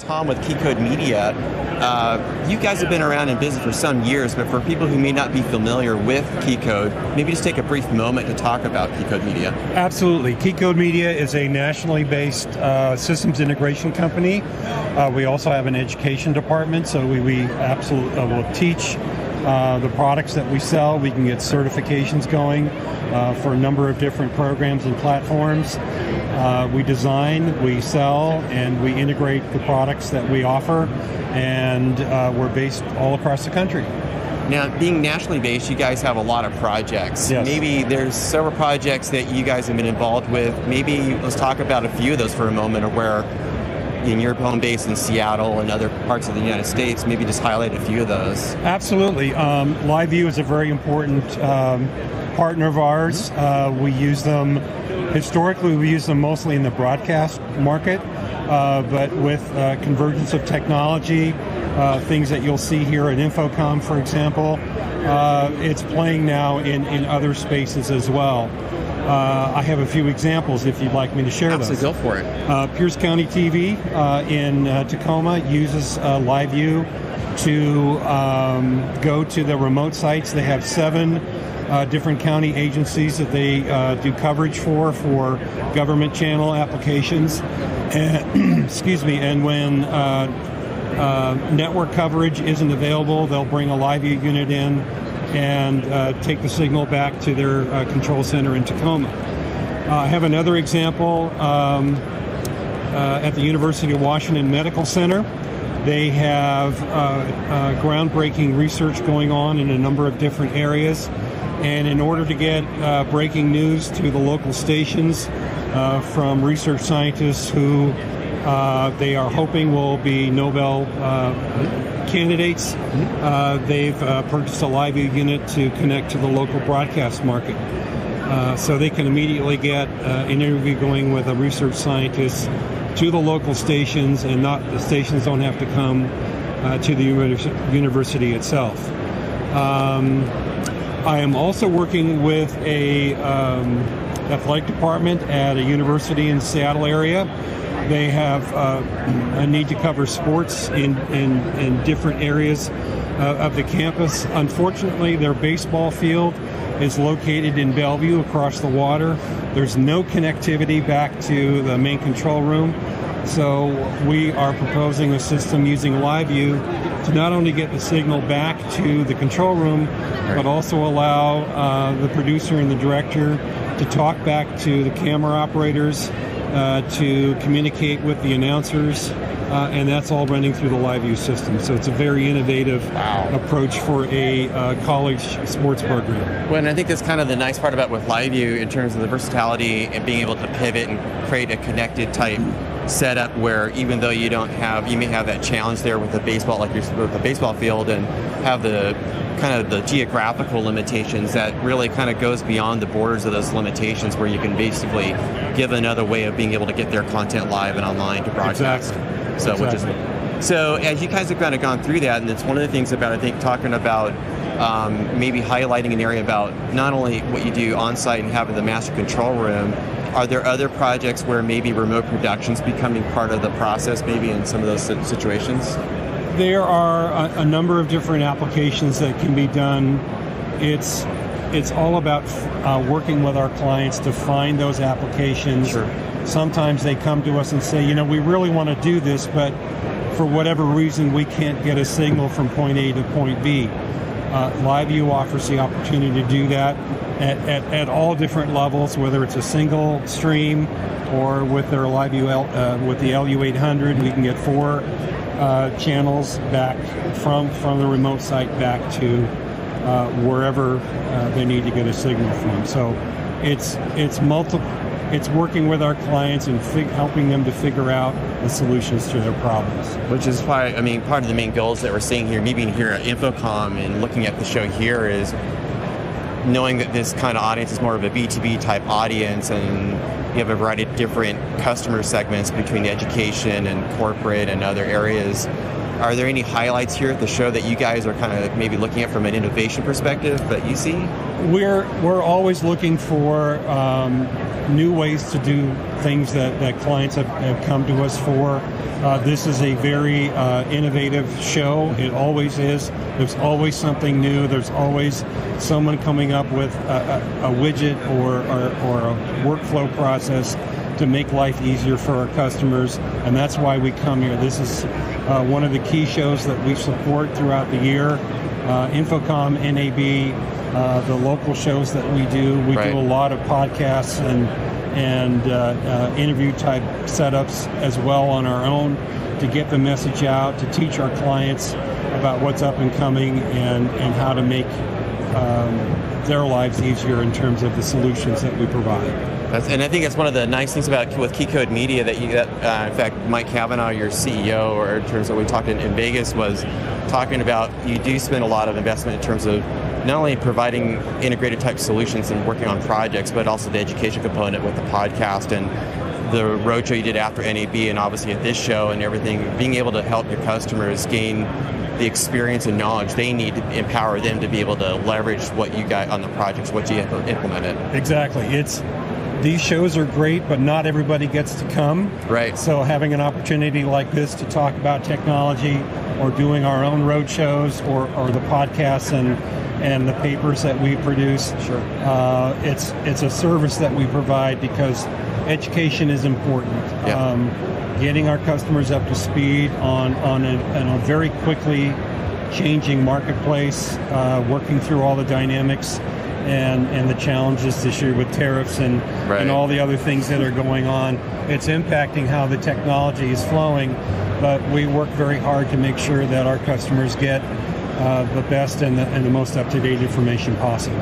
Tom with Keycode Media. You guys have been around in business for some years, but for people who may not be familiar with Keycode, maybe just take a brief moment to talk about Keycode Media. Absolutely. Keycode Media is a nationally based systems integration company. We also have an education department, so we absolutely will teach the products that we sell. We can get certifications going for a number of different programs and platforms. We design, we sell, and we integrate the products that we offer, and we're based all across the country. Now, being nationally based, you guys have a lot of projects. Yes. Maybe there's several projects that you guys have been involved with. Maybe let's talk about a few of those for a moment, or where in your home base in Seattle and other parts of the United States, maybe just highlight a few of those. Absolutely. LiveU is a very important partner of ours. We use them, historically we use them mostly in the broadcast market, but with convergence of technology, things that you'll see here at InfoComm, for example, it's playing now in other spaces as well. I have a few examples if you'd like me to share those. Absolutely, go for it. Pierce County TV in Tacoma uses LiveU to go to the remote sites. They have 7 different county agencies that they do coverage for government channel applications. And, excuse me, and when network coverage isn't available, they'll bring a LiveU unit in and take the signal back to their control center in Tacoma. I have another example at the University of Washington Medical Center. They have groundbreaking research going on in a number of different areas, and in order to get breaking news to the local stations from research scientists who they are hoping will be Nobel candidates, they've purchased a LiveU unit to connect to the local broadcast market. So they can immediately get an interview going with a research scientist to the local stations, and the stations don't have to come to the university itself. I am also working with a athletic department at a university in the Seattle area. They have a need to cover sports in different areas of the campus. Unfortunately, their baseball field is located in Bellevue across the water. There's no connectivity back to the main control room. So we are proposing a system using LiveU to not only get the signal back to the control room, but also allow the producer and the director to talk back to the camera operators, to communicate with the announcers, and that's all running through the LiveU system. So it's a very innovative approach for a college sports program. Well, and I think that's kind of the nice part about with LiveU in terms of the versatility and being able to pivot and create a connected type setup where even though you may have that challenge there with the baseball, like you're with the baseball field, and have the kind of the geographical limitations, that really kind of goes beyond the borders of those limitations, where you can basically give another way of being able to get their content live and online to broadcast. Exactly. So, Exactly. So as you guys have kind of gone through that, and it's one of the things about, I think, talking about maybe highlighting an area about not only what you do on site and having the master control room, are there other projects where maybe remote production's becoming part of the process, maybe in some of those situations? There are a number of different applications that can be done. It's all about working with our clients to find those applications. Sure. Sometimes they come to us and say, we really want to do this, but for whatever reason we can't get a signal from point A to point B. LiveU offers the opportunity to do that at all different levels, whether it's a single stream or with their LiveU with the LU800, we can get 4 channels back from the remote site back to wherever they need to get a signal from. So it's working with our clients and helping them to figure out the solutions to their problems. Which is why, part of the main goals that we're seeing here, me being here at InfoComm and looking at the show here, is knowing that this kind of audience is more of a B2B type audience, and you have a variety of different customer segments between education and corporate and other areas. Are there any highlights here at the show that you guys are kind of maybe looking at from an innovation perspective that you see? We're always looking for new ways to do things that clients have come to us for. This is a very innovative show. It always is. There's always something new. There's always someone coming up with a widget or a workflow process to make life easier for our customers, and that's why we come here. This is one of the key shows that we support throughout the year. InfoComm, NAB, the local shows that we do. We do a lot of podcasts and interview type setups as well on our own to get the message out, to teach our clients about what's up and coming and how to make their lives easier in terms of the solutions that we provide. And I think that's one of the nice things about with Key Code Media that in fact, Mike Cavanaugh, your CEO, or in terms of what we talked in Vegas, was talking about you do spend a lot of investment in terms of not only providing integrated type solutions and working on projects, but also the education component with the podcast and the roadshow you did after NAB and obviously at this show and everything, being able to help your customers gain the experience and knowledge they need to empower them to be able to leverage what you got on the projects, what you have implemented. Exactly. These shows are great, but not everybody gets to come. Right. So having an opportunity like this to talk about technology or doing our own road shows or the podcasts and the papers that we produce, it's a service that we provide because education is important. Yeah. Getting our customers up to speed on a very quickly changing marketplace, working through all the dynamics and the challenges this year with tariffs and all the other things that are going on. It's impacting how the technology is flowing, but we work very hard to make sure that our customers get the best and the most up-to-date information possible.